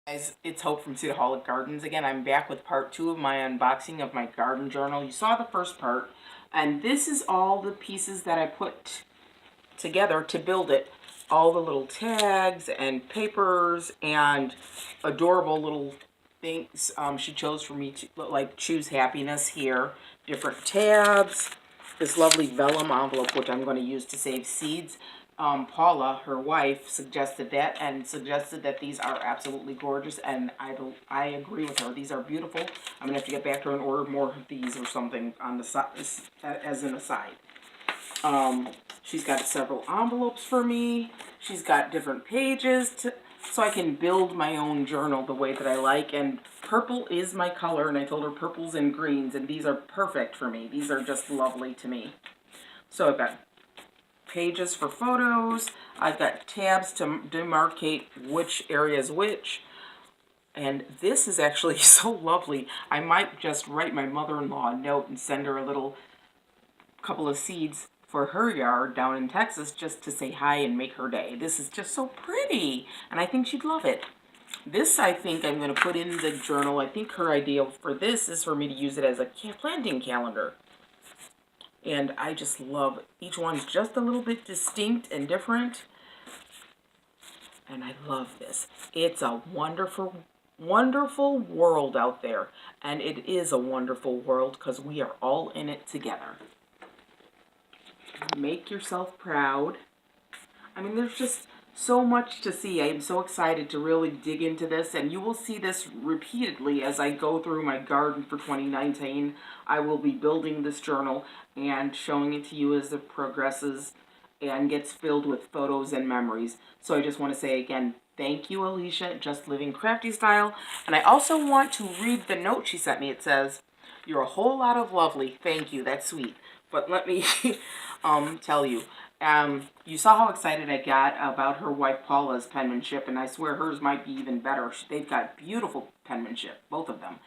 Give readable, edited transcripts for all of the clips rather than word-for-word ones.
Guys, it's Hope from Seedaholic Gardens again. I'm back with part 2 of my unboxing of my garden journal. You saw the first part, and this is all the pieces that I put together to build it. All the little tags and papers and adorable little things she chose for me to, like, choose happiness here. Different tabs. This lovely vellum envelope, which I'm going to use to save seeds. Paula, her wife, suggested that and suggested that these are absolutely gorgeous, and I agree with her. These are beautiful. I'm going to have to get back to her and order more of these or something on the side, as an aside. She's got several envelopes for me. She's got different pages so I can build my own journal the way that I like. And purple is my color, and I told her purples and greens, and these are perfect for me. These are just lovely to me. So I've got pages for photos. I've got tabs to demarcate which area is which. And this is actually so lovely. I might just write my mother-in-law a note and send her a little couple of seeds for her yard down in Texas just to say hi and make her day. This is just so pretty, and I think she'd love it. This, I think I'm going to put in the journal. I think her idea for this is for me to use it as a planting calendar. And I just love, each one's just a little bit distinct and different. And I love this. It's a wonderful, wonderful world out there. And it is a wonderful world because we are all in it together. Make yourself proud. I mean, there's just so much to see. I am so excited to really dig into this, and you will see this repeatedly as I go through my garden for 2019. I will be building this journal and showing it to you as it progresses and gets filled with photos and memories. So I just want to say again, thank you, Alisha, Just Living Crafty Style. And I also want to read the note she sent me. It says, "You're a whole lot of lovely. Thank you. That's sweet. But let me tell you, you saw how excited I got about her wife Paula's penmanship, and I swear hers might be even better. They've got beautiful penmanship, both of them.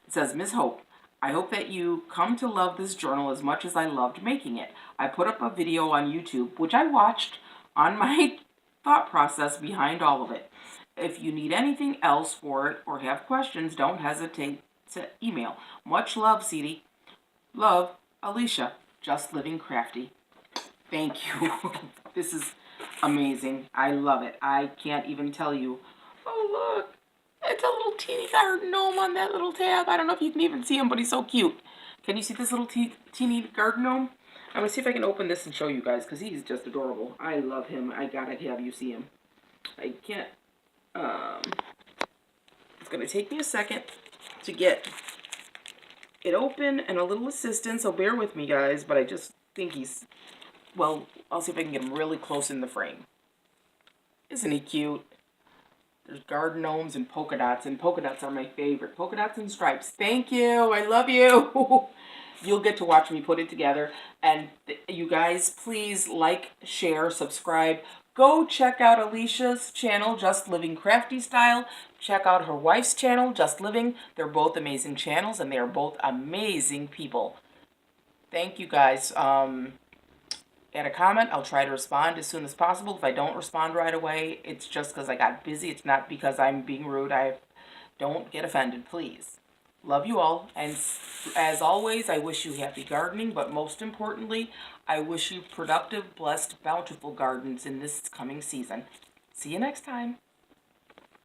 It says, "Miss Hope, I hope that you come to love this journal as much as I loved making it. I put up a video on YouTube, which I watched on my thought process behind all of it. If you need anything else for it or have questions, don't hesitate to email. Much love, Seedie. Love, Alisha, Just Living Crafty." Thank you. This is amazing. I love it. I can't even tell you. Oh, look. It's a little teeny garden gnome on that little tab. I don't know if you can even see him, but he's so cute. Can you see this little teeny garden gnome? I'm going to see if I can open this and show you guys, because he's just adorable. I love him. I gotta have you see him. I can't. It's going to take me a second to get it open and a little assistance, so bear with me, guys, but I just think he's... Well, I'll see if I can get him really close in the frame. Isn't he cute? There's garden gnomes and polka dots are my favorite. Polka dots and stripes. Thank you. I love you. You'll get to watch me put it together. And you guys, please like, share, subscribe. Go check out Alicia's channel, Just Living Crafty Style. Check out her wife's channel, Just Living. They're both amazing channels, and they are both amazing people. Thank you, guys. Add a comment. I'll try to respond as soon as possible. If I don't respond right away, it's just because I got busy. It's not because I'm being rude. Don't get offended, please. Love you all. And as always, I wish you happy gardening. But most importantly, I wish you productive, blessed, bountiful gardens in this coming season. See you next time.